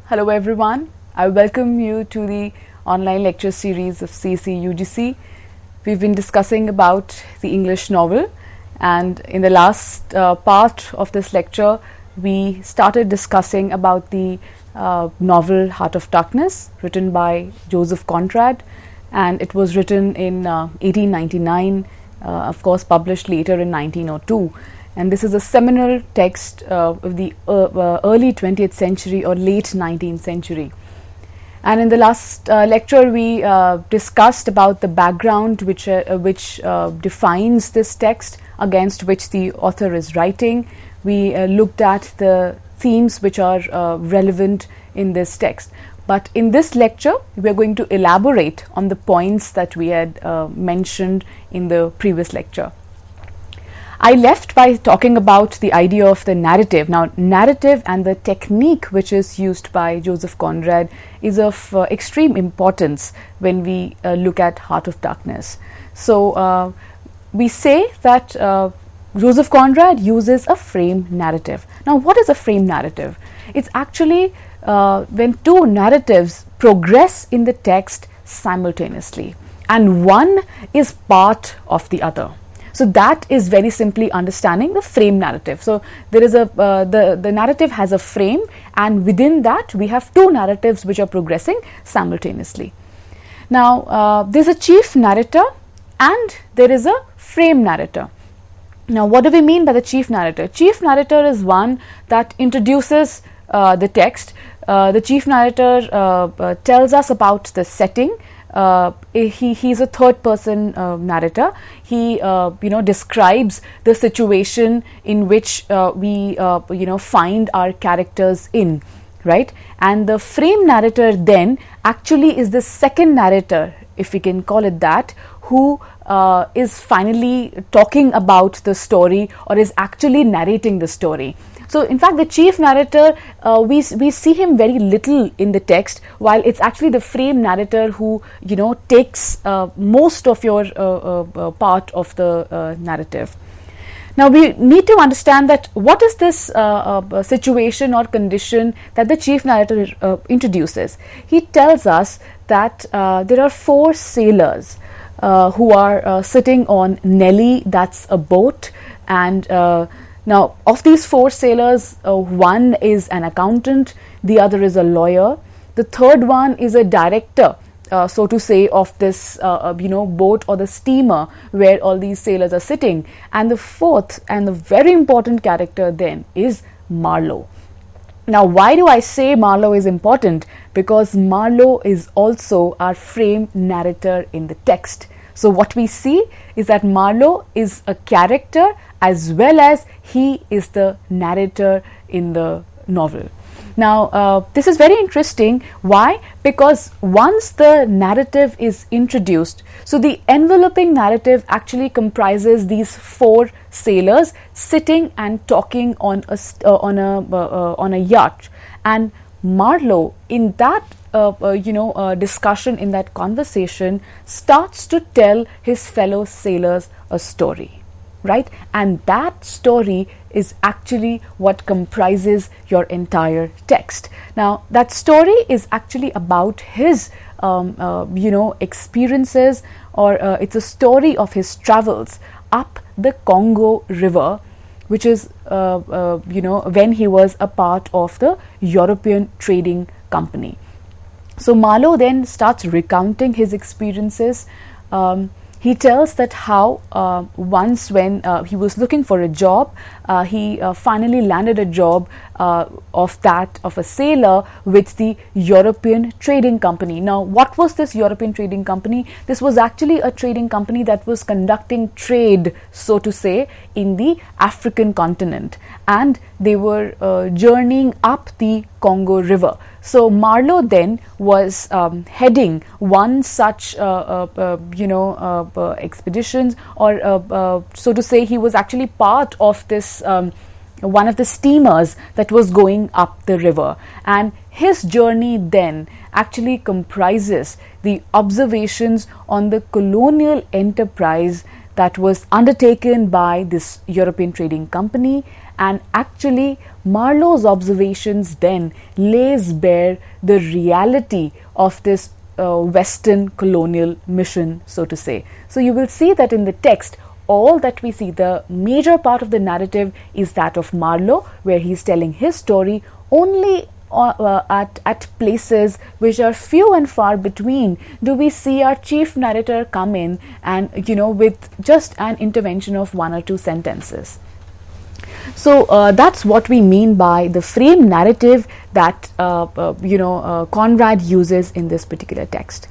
Hello everyone, I welcome you to the online lecture series of CEC-UGC. We've been discussing about the English novel, and in the last part of this lecture we started discussing about the novel Heart of Darkness, written by Joseph Conrad, and it was written in 1899, of course published later in 1902. And this is a seminal text of the early 20th century or late 19th century. And in the last lecture we discussed about the background which defines this text against which the author is writing. We looked at the themes which are relevant in this text. But in this lecture we are going to elaborate on the points that we had mentioned in the previous lecture. I left by talking about the idea of the narrative. Now, narrative and the technique which is used by Joseph Conrad is of extreme importance when we look at Heart of Darkness. So, we say that Joseph Conrad uses a frame narrative. Now, what is a frame narrative? It's actually when two narratives progress in the text simultaneously and one is part of the other. So that is very simply understanding the frame narrative. So there is the narrative has a frame, and within that we have two narratives which are progressing simultaneously. Now there's a chief narrator and there is a frame narrator. Now what do we mean by the chief narrator? Chief narrator is one that introduces the text. The chief narrator tells us about the setting. He's a third person narrator. He describes the situation in which we find our characters in, right? And the frame narrator then actually is the second narrator, if we can call it that, who is finally talking about the story or is actually narrating the story. So in fact the chief narrator, we see him very little in the text, while it's actually the frame narrator who takes most of your part of the narrative. Now we need to understand that what is this situation or condition that the chief narrator introduces. He tells us that there are four sailors who are sitting on Nelly, that's a boat, and now, of these four sailors, one is an accountant, the other is a lawyer, the third one is a director, so to say, of this boat or the steamer where all these sailors are sitting, and the fourth and the very important character then is Marlowe. Now, why do I say Marlowe is important? Because Marlowe is also our frame narrator in the text. So what we see is that Marlowe is a character as well as he is the narrator in the novel. Now this is very interesting. Why? Because once the narrative is introduced, so the enveloping narrative actually comprises these four sailors sitting and talking on a yacht, and Marlowe in that discussion, in that conversation, starts to tell his fellow sailors a story, right? And that story is actually what comprises your entire text. Now that story is actually about his experiences, or it's a story of his travels up the Congo River, which is when he was a part of the European Trading Company. So Marlowe then starts recounting his experiences. He tells that how once when he was looking for a job, he finally landed a job of a sailor with the European Trading Company. Now, what was this European Trading Company? This was actually a trading company that was conducting trade, so to say, in the African continent, and they were journeying up the Congo River. So Marlowe then was heading one such expeditions, or so to say, he was actually part of this one of the steamers that was going up the river, and his journey then actually comprises the observations on the colonial enterprise that was undertaken by this European trading company, and actually Marlowe's observations then lays bare the reality of this Western colonial mission, so to say. So you will see that in the text, all that we see, the major part of the narrative is that of Marlowe, where he's telling his story. Only at places which are few and far between do we see our chief narrator come in and, with just an intervention of 1 or 2 sentences. So that's what we mean by the frame narrative that Conrad uses in this particular text.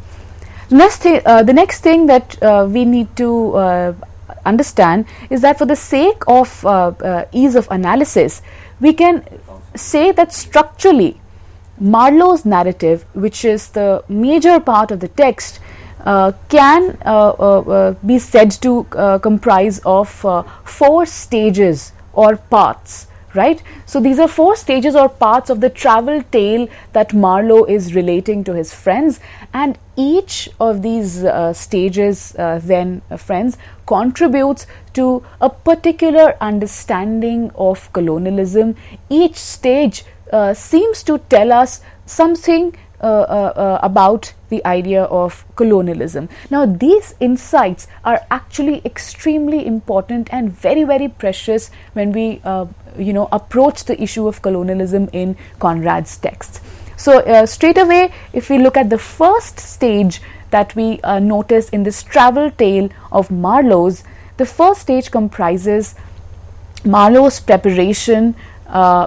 The next thing that we need to understand is that for the sake of ease of analysis, we can say that structurally Marlowe's narrative, which is the major part of the text, can be said to comprise of 4 stages or parts, right? So these are 4 stages or parts of the travel tale that Marlowe is relating to his friends, and each of these stages friends, contributes to a particular understanding of colonialism. Each stage seems to tell us something about the idea of colonialism. Now these insights are actually extremely important and very, very precious when we approach the issue of colonialism in Conrad's texts. So straight away, if we look at the first stage that we notice in this travel tale of Marlowe's, the first stage comprises Marlowe's preparation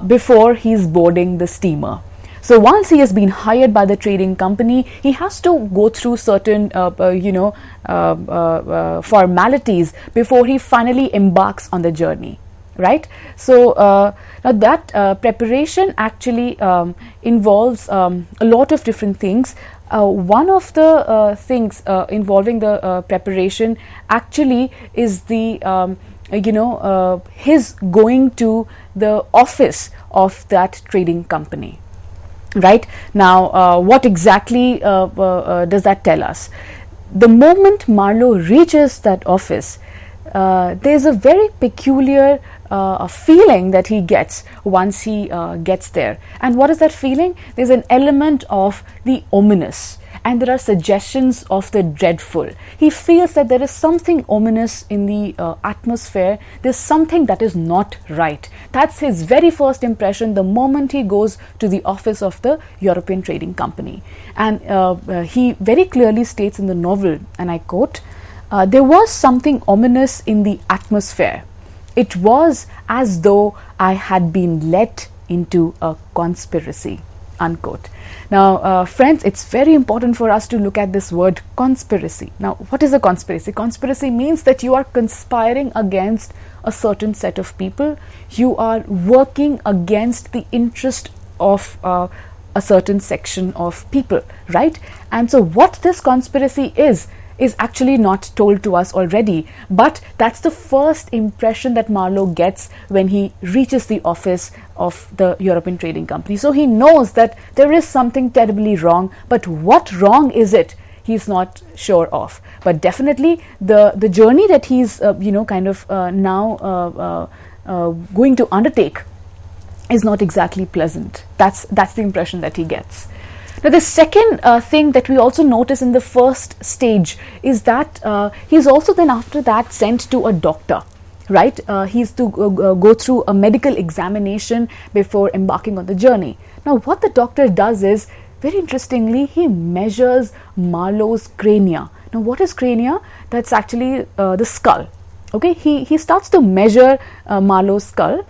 before he's boarding the steamer. So once he has been hired by the trading company, he has to go through certain formalities before he finally embarks on the journey, right? So now that preparation actually involves a lot of different things. One of the things involving the preparation actually is the his going to the office of that trading company. Right now, what exactly does that tell us? The moment Marlowe reaches that office, there's a very peculiar feeling that he gets once he gets there. And what is that feeling? There's an element of the ominous, and there are suggestions of the dreadful. He feels that there is something ominous in the atmosphere. There's something that is not right. That's his very first impression the moment he goes to the office of the European Trading Company. And he very clearly states in the novel, and I quote, "There was something ominous in the atmosphere. It was as though I had been let into a conspiracy," unquote. Now, friends, it's very important for us to look at this word conspiracy. Now, what is a conspiracy? Conspiracy means that you are conspiring against a certain set of people. You are working against the interest of a certain section of people, right? And so what this conspiracy is actually not told to us already, but that's the first impression that Marlowe gets when he reaches the office of the European Trading Company. So he knows that there is something terribly wrong, but what wrong is it? He's not sure of. But definitely the journey that he's now going to undertake is not exactly pleasant. That's the impression that he gets. Now, the second thing that we also notice in the first stage is that he's also then after that sent to a doctor, right? He's to go through a medical examination before embarking on the journey. Now, what the doctor does is, very interestingly, he measures Marlowe's crania. Now, what is crania? That's actually the skull. Okay, he starts to measure Marlowe's skull,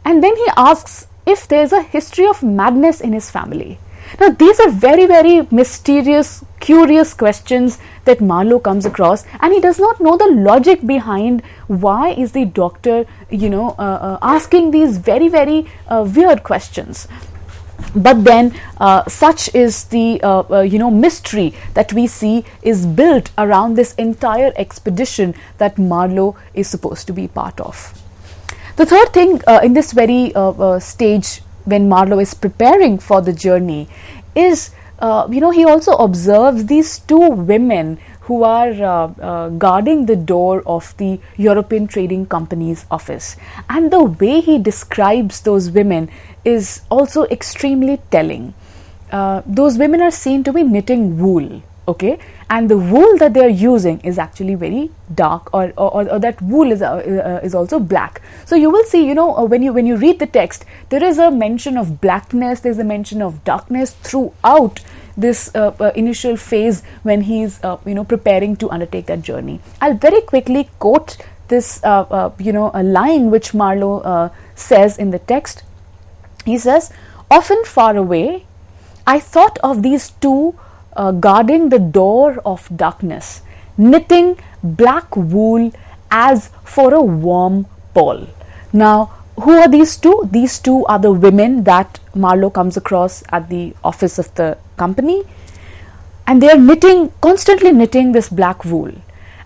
and then he asks if there's a history of madness in his family. Now, these are very, very mysterious, curious questions that Marlowe comes across, and he does not know the logic behind why is the doctor, asking these very, very weird questions. But then such is the mystery that we see is built around this entire expedition that Marlowe is supposed to be part of. The third thing in this very stage when Marlowe is preparing for the journey is, he also observes these 2 women who are guarding the door of the European Trading Company's office. And the way he describes those women is also extremely telling. Those women are seen to be knitting wool, okay, and the wool that they are using is actually very dark, or that wool is also black. So you will see, when you read the text, there is a mention of blackness, there is a mention of darkness throughout this initial phase when he is preparing to undertake that journey. I'll very quickly quote this a line which Marlowe says in the text. He says, "Often far away, I thought of these two guarding the door of darkness, knitting black wool as for a warm pall." Now, who are these two? These two are the women that Marlowe comes across at the office of the company, and they are constantly knitting this black wool.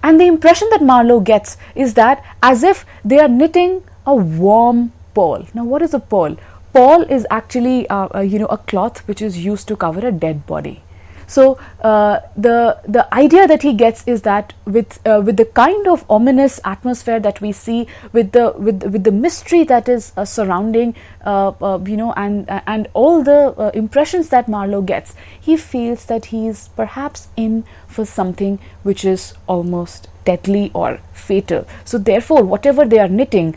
And the impression that Marlowe gets is that as if they are knitting a warm pall. Now, what is a pall? Pall is actually a cloth which is used to cover a dead body. So the idea that he gets is that with the kind of ominous atmosphere that we see, with the mystery that is surrounding, and all the impressions that Marlowe gets, he feels that he is perhaps in for something which is almost deadly or fatal. So therefore, whatever they are knitting,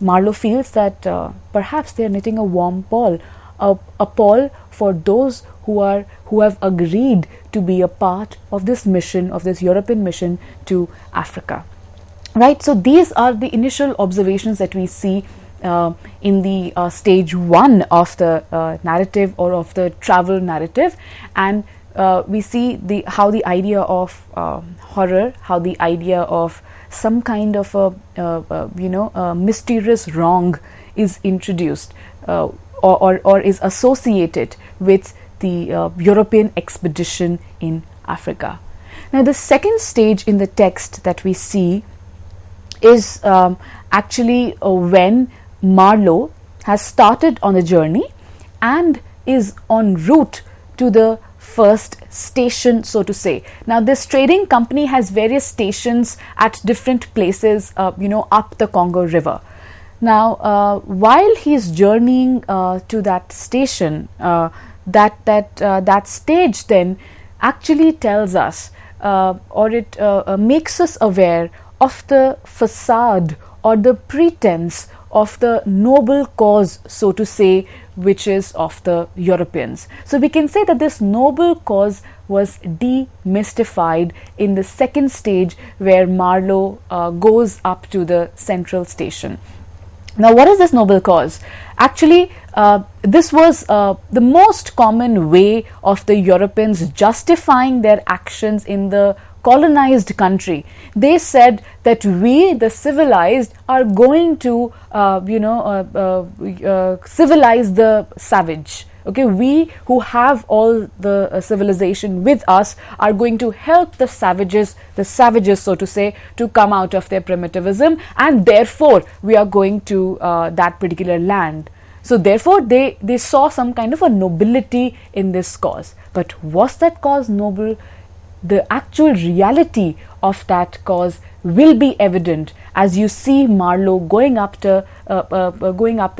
Marlowe feels that perhaps they are knitting a warm pall, a pall for those who have agreed to be a part of this mission, of this European mission to Africa. Right. So these are the initial observations that we see in the stage 1 of the narrative, or of the travel narrative, and we see how the idea of horror, how the idea of some kind of a mysterious wrong is introduced or is associated with the European expedition in Africa. Now, the second stage in the text that we see is actually when Marlowe has started on a journey and is en route to the first station, so to say. Now, this trading company has various stations at different places, up the Congo River. Now, while he is journeying to that station, that stage then actually tells us, or it makes us aware of the facade or the pretense of the noble cause, so to say, which is of the Europeans. So we can say that this noble cause was demystified in the second stage, where Marlowe goes up to the central station. Now, what is this noble cause? Actually, this was the most common way of the Europeans justifying their actions in the colonized country. They said that we, the civilized, are going to civilize the savage. Okay, we who have all the civilization with us are going to help the savages, so to say, to come out of their primitivism, and therefore we are going to that particular land. So therefore they saw some kind of a nobility in this cause. But was that cause noble? The actual reality of that cause will be evident as you see Marlowe going up the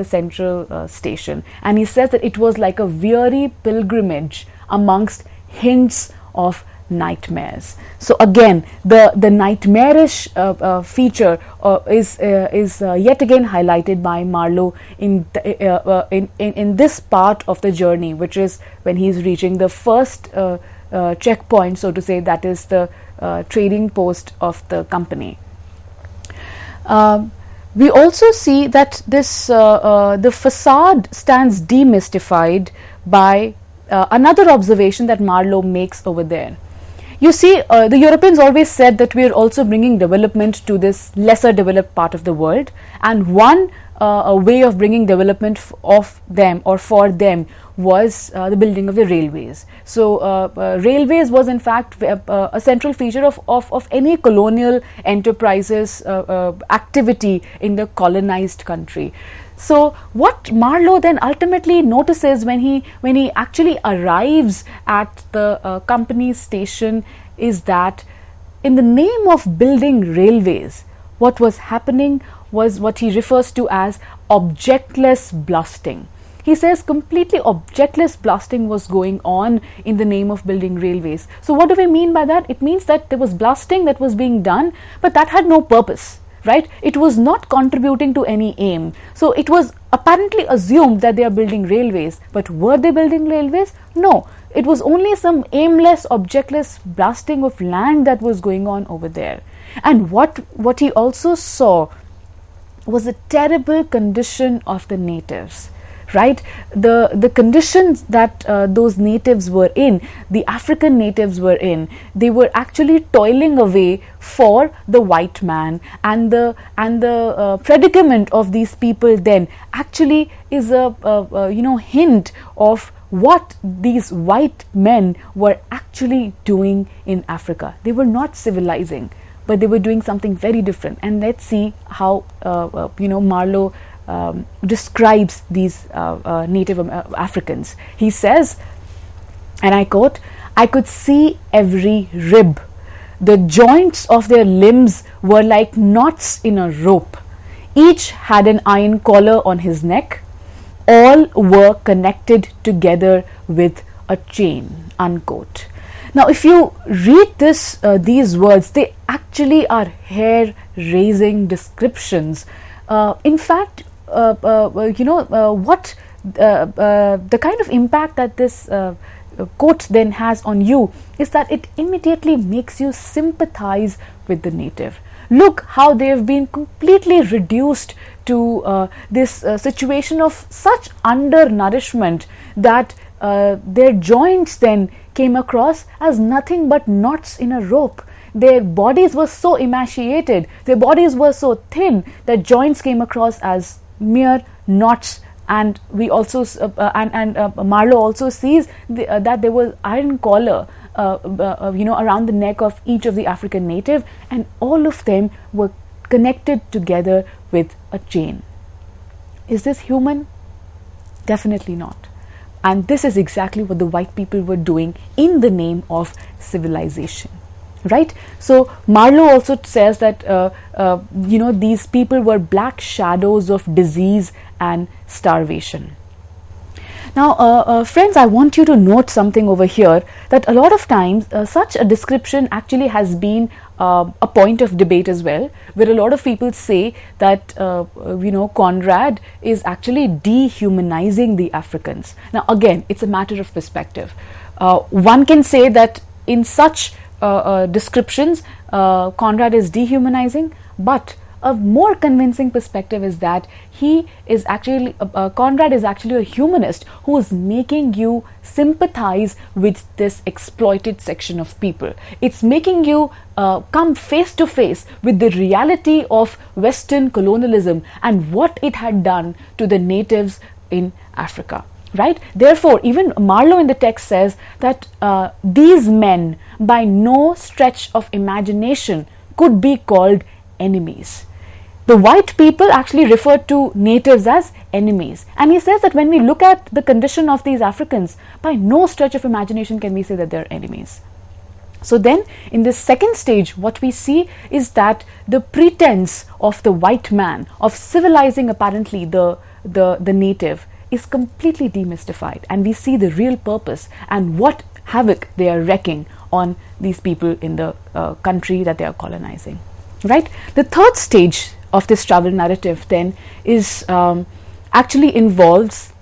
central station, and he says that it was like a weary pilgrimage amongst hints of nightmares. So again, the nightmarish feature is yet again highlighted by Marlowe in this part of the journey, which is when he is reaching the first checkpoint, so to say, that is the trading post of the company. We also see that this the facade stands demystified by another observation that Marlowe makes over there. You see, the Europeans always said that we are also bringing development to this lesser developed part of the world, and one way of bringing development of them or for them was the building of the railways. So railways was in fact a central feature of any colonial enterprises activity in the colonized country. So what Marlowe then ultimately notices when he actually arrives at the company's station is that in the name of building railways, what was happening was what he refers to as objectless blasting. He says completely objectless blasting was going on in the name of building railways. So what do we mean by that? It means that there was blasting that was being done, but that had no purpose, right? It was not contributing to any aim. So it was apparently assumed that they are building railways, but were they building railways? No. It was only some aimless, objectless blasting of land that was going on over there. And what he also saw was a terrible condition of the natives, right? The conditions that those natives were in, the African natives were in, they were actually toiling away for the white man, and the predicament of these people then actually is a hint of what these white men were actually doing in Africa. They were not civilizing, but they were doing something very different. And let's see how Marlowe describes these native Africans. He says, and I quote, "I could see every rib. The joints of their limbs were like knots in a rope. Each had an iron collar on his neck. All were connected together with a chain," unquote. Now, if you read these words, they actually are hair-raising descriptions. In fact, what the kind of impact that this quote then has on you is that it immediately makes you sympathize with the native. Look how they have been completely reduced to this situation of such undernourishment that their joints then came across as nothing but knots in a rope. Their bodies were so emaciated, their bodies were so thin that joints came across as mere knots. And we also Marlowe also sees that there was iron collar around the neck of each of the African native, and all of them were connected together with a chain. Is this human? Definitely not. And this is exactly what the white people were doing in the name of civilization, right? So Marlowe also says that these people were black shadows of disease and starvation. Now, friends, I want you to note something over here, that a lot of times such a description actually has been a point of debate as well, where a lot of people say that Conrad is actually dehumanizing the Africans. Now, again, it's a matter of perspective. One can say that in such descriptions, Conrad is dehumanizing, but a more convincing perspective is that he is actually Conrad is actually a humanist who is making you sympathize with this exploited section of people. It's making you come face to face with the reality of Western colonialism and what it had done to the natives in Africa, right? Therefore, even Marlowe in the text says that these men by no stretch of imagination could be called enemies. The white people actually referred to natives as enemies. And he says that when we look at the condition of these Africans, by no stretch of imagination can we say that they're enemies. So then, in this second stage, what we see is that the pretense of the white man, of civilizing apparently the native, is completely demystified. And we see the real purpose and what havoc they are wreaking on these people in the country that they are colonizing. Right? The third stage of this travel narrative then is actually involves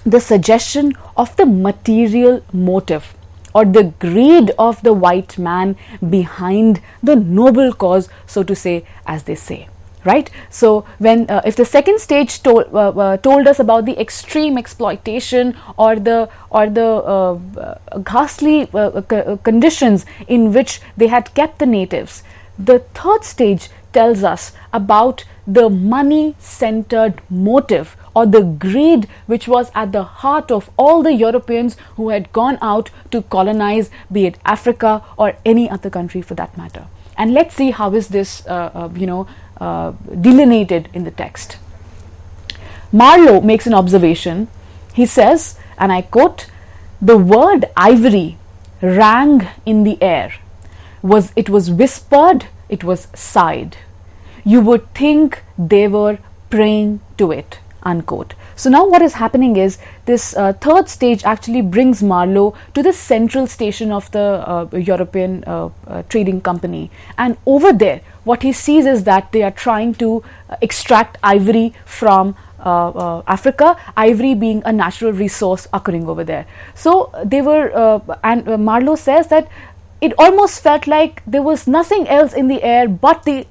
the suggestion of the material motive or the greed of the white man behind the noble cause, so to say, as they say. Right? So when if the second stage told us about the extreme exploitation or the ghastly conditions in which they had kept the natives, the third stage tells us about the money-centered motive or the greed which was at the heart of all the Europeans who had gone out to colonize, be it Africa or any other country for that matter. And let's see how is this delineated in the text. Marlowe makes an observation. He says, and I quote, "The word ivory rang in the air. it was whispered, it was sighed. You would think they were praying to it, unquote. So now what is happening is this third stage actually brings Marlowe to the central station of the European trading company. And over there, what he sees is that they are trying to extract ivory from Africa, ivory being a natural resource occurring over there. So they were, and Marlowe says that it almost felt like there was nothing else in the air but the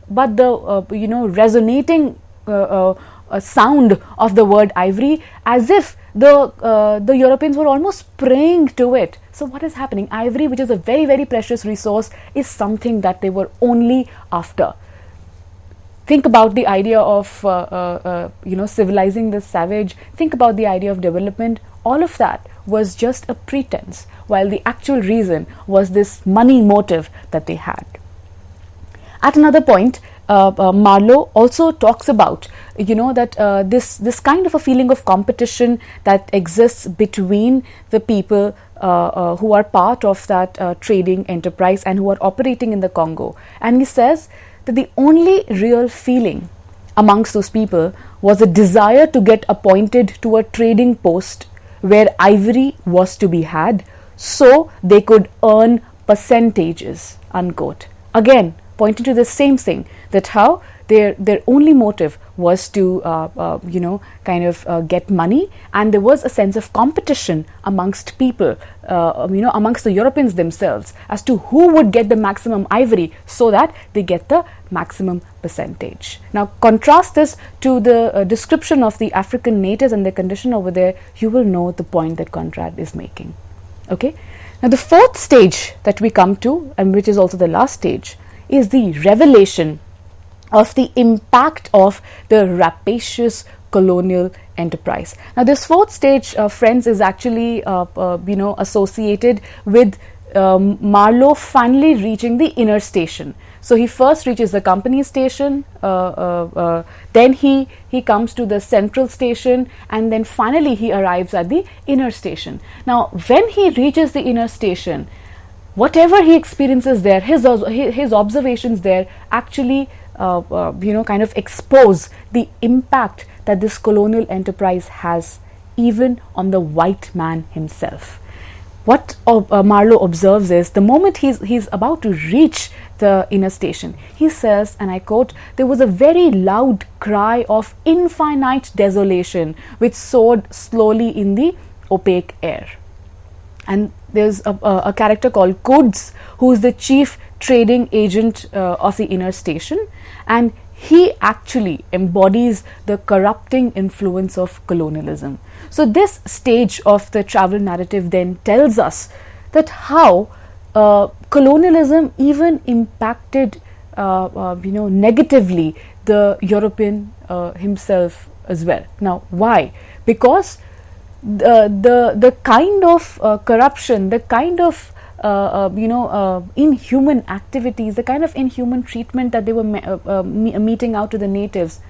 resonating sound of the word ivory, as if the Europeans were almost praying to it. So what is happening? Ivory, which is a very, very precious resource, is something that they were only after. Think about the idea of civilizing the savage. Think about the idea of development. All of that was just a pretense, while the actual reason was this money motive that they had. At another point, Marlowe also talks about, that this kind of a feeling of competition that exists between the people who are part of that trading enterprise and who are operating in the Congo. And he says that the only real feeling amongst those people was a desire to get appointed to a trading post where ivory was to be had, so they could earn percentages, unquote. Again, pointing to the same thing, that how their only motive was to get money, and there was a sense of competition amongst people, amongst the Europeans themselves, as to who would get the maximum ivory so that they get the maximum percentage. Now contrast this to the description of the African natives and their condition over there. You will know the point that Conrad is making. Okay. Now the fourth stage that we come to, and which is also the last stage, is the revelation of the impact of the rapacious colonial enterprise. Now this fourth stage, friends, is actually associated with Marlowe finally reaching the inner station. So he first reaches the company station, then he comes to the central station, and then finally he arrives at the inner station. Now when he reaches the inner station, whatever he experiences there, his observations there actually expose the impact that this colonial enterprise has even on the white man himself. What Marlowe observes is, the moment he's about to reach the inner station, he says, and I quote, "There was a very loud cry of infinite desolation which soared slowly in the opaque air." And there's a character called Kuds, who is the chief trading agent of the inner station, and he actually embodies the corrupting influence of colonialism. So this stage of the travel narrative then tells us that how colonialism even impacted negatively the European himself as well. Now why? Because the kind of corruption, the kind of inhuman activities, the kind of inhuman treatment that they were meting out to the natives,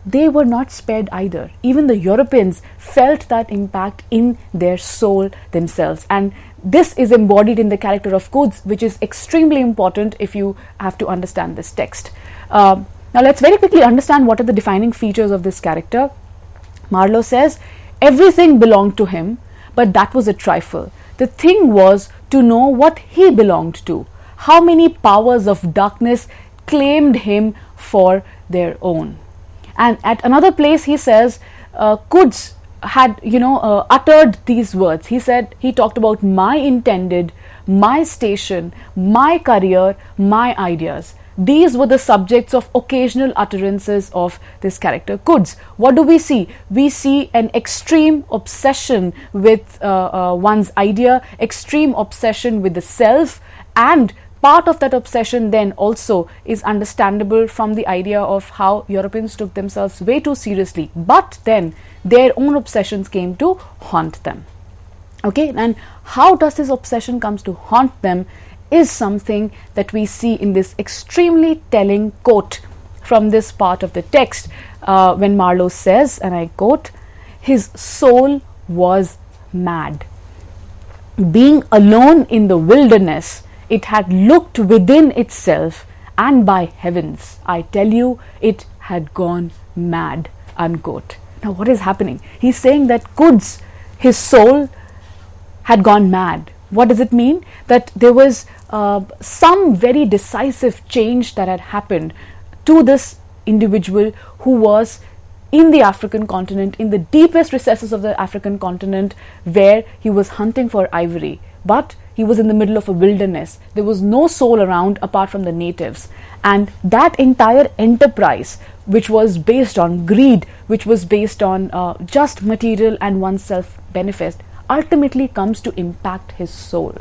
they were not spared either. Even the Europeans felt that impact in their soul themselves, and this is embodied in the character of Kuds, which is extremely important if you have to understand this text. Now let's very quickly understand what are the defining features of this character. Marlowe says, everything belonged to him, but that was a trifle. The thing was to know what he belonged to. How many powers of darkness claimed him for their own. And at another place he says, Kuds had uttered these words. He talked about my intended, my station, my career, my ideas. These were the subjects of occasional utterances of this character Kuds. What do we see? We see an extreme obsession with one's idea, extreme obsession with the self, and part of that obsession then also is understandable from the idea of how Europeans took themselves way too seriously, but then their own obsessions came to haunt them. Okay, and how does this obsession comes to haunt them is something that we see in this extremely telling quote from this part of the text, when Marlowe says, and I quote, "His soul was mad. Being alone in the wilderness, it had looked within itself, and by heavens, I tell you, it had gone mad, unquote. Now what is happening? He's saying that Quds, his soul, had gone mad. What does it mean? That there was some very decisive change that had happened to this individual who was in the African continent, in the deepest recesses of the African continent, where he was hunting for ivory. But he was in the middle of a wilderness. There was no soul around apart from the natives. And that entire enterprise, which was based on greed, which was based on just material and one's self-benefit, ultimately comes to impact his soul.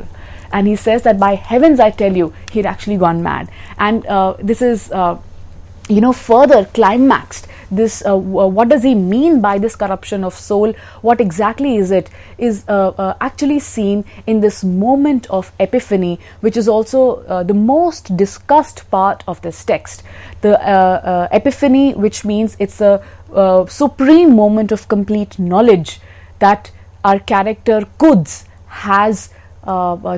And he says that by heavens, I tell you, he had actually gone mad. And this is further climaxed. This what does he mean by this corruption of soul? What exactly is it? Is actually seen in this moment of epiphany, which is also the most discussed part of this text. The epiphany, which means it's a supreme moment of complete knowledge that our character Quds has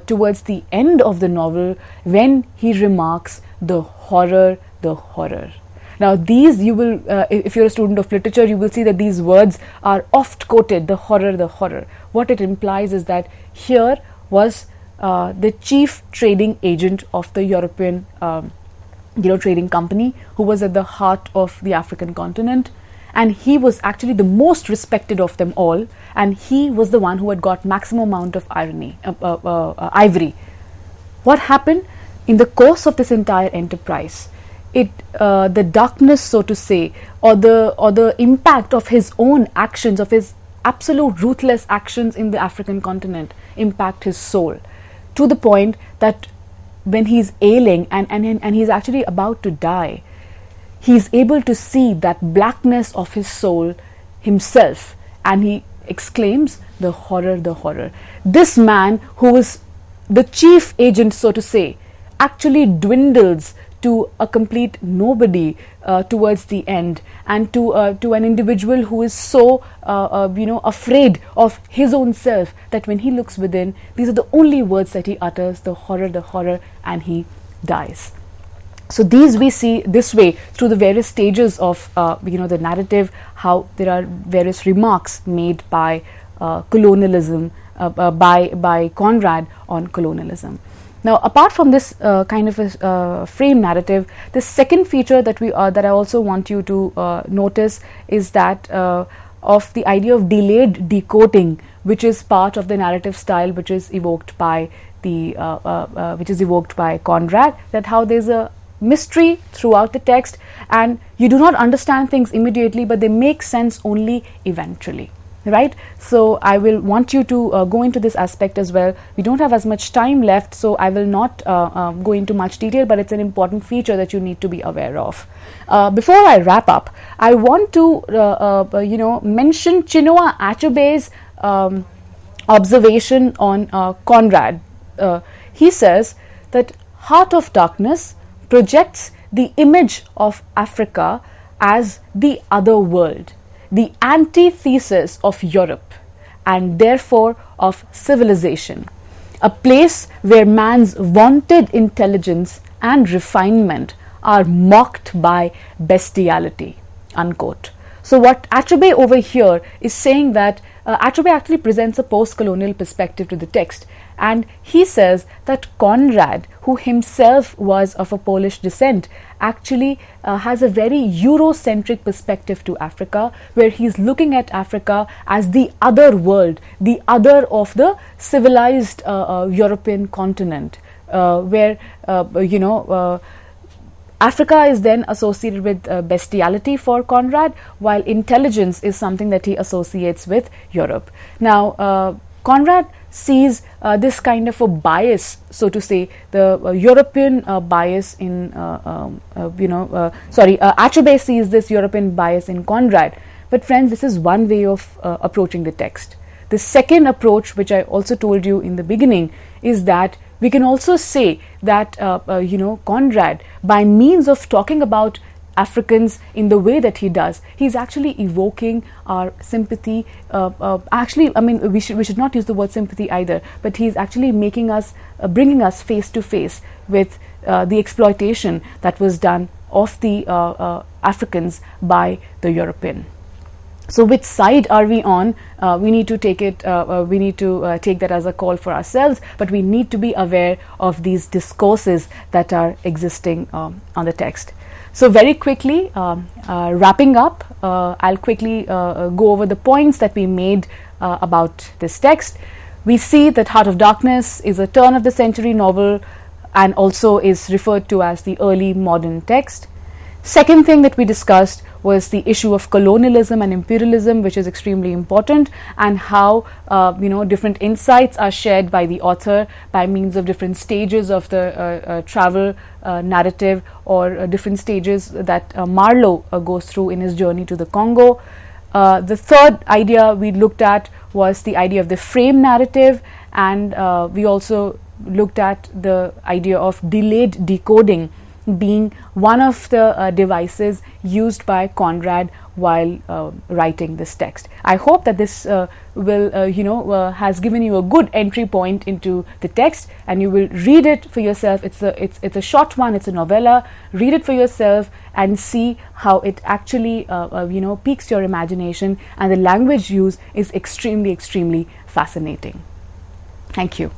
towards the end of the novel, when he remarks the horror, the horror. Now these, you will, if you're a student of literature, you will see that these words are oft quoted, the horror, the horror. What it implies is that here was the chief trading agent of the European trading company, who was at the heart of the African continent, and he was actually the most respected of them all, and he was the one who had got maximum amount of ivory. What happened in the course of this entire enterprise? The darkness, so to say, or the impact of his own actions, of his absolute ruthless actions in the African continent, impact his soul, to the point that when he's ailing and he's actually about to die, he's able to see that blackness of his soul himself, and he exclaims, the horror, the horror. This man, who was the chief agent, so to say, actually dwindles to a complete nobody towards the end, and to an individual who is so afraid of his own self that when he looks within, these are the only words that he utters, the horror, and he dies. So these we see this way through the various stages of the narrative, how there are various remarks made by colonialism, by Conrad on colonialism. Now, apart from this kind of a frame narrative, the second feature that I also want you to notice is that of the idea of delayed decoding, which is part of the narrative style, which is evoked by Conrad. That how there's a mystery throughout the text, and you do not understand things immediately, but they make sense only eventually. Right? So I will want you to go into this aspect as well. We don't have as much time left, so I will not go into much detail, but it's an important feature that you need to be aware of. Before I wrap up, I want to mention Chinua Achebe's observation on Conrad. He says that Heart of Darkness projects the image of Africa as the other world, the antithesis of Europe, and therefore of civilization, a place where man's vaunted intelligence and refinement are mocked by bestiality, unquote. So what Achebe over here is saying that Achebe actually presents a post-colonial perspective to the text, and he says that Conrad, who himself was of a Polish descent, actually has a very Eurocentric perspective to Africa, where he's looking at Africa as the other world, the other of the civilized European continent, where Africa is then associated with bestiality for Conrad, while intelligence is something that he associates with Europe. Now, Conrad sees this kind of a bias, so to say, the European bias in, Achebe sees this European bias in Conrad. But friends, this is one way of approaching the text. The second approach, which I also told you in the beginning, is that we can also say that Conrad, by means of talking about Africans in the way that he does, he's actually evoking our sympathy. Actually, I mean, we should not use the word sympathy either, but he's actually making us, bringing us face to face with the exploitation that was done of the Africans by the European. So which side are we on? We need to take it, we need to take that as a call for ourselves, but we need to be aware of these discourses that are existing on the text. So very quickly, wrapping up, I'll quickly go over the points that we made about this text. We see that Heart of Darkness is a turn of the century novel and also is referred to as the early modern text. Second thing that we discussed was the issue of colonialism and imperialism, which is extremely important, and how different insights are shared by the author by means of different stages of the travel narrative, or different stages that Marlowe goes through in his journey to the Congo. The third idea we looked at was the idea of the frame narrative, and we also looked at the idea of delayed decoding being one of the devices used by Conrad while writing this text. I hope that this will has given you a good entry point into the text, and you will read it for yourself. It's a short one, it's a novella. Read it for yourself and see how it actually piques your imagination, and the language used is extremely fascinating. Thank you.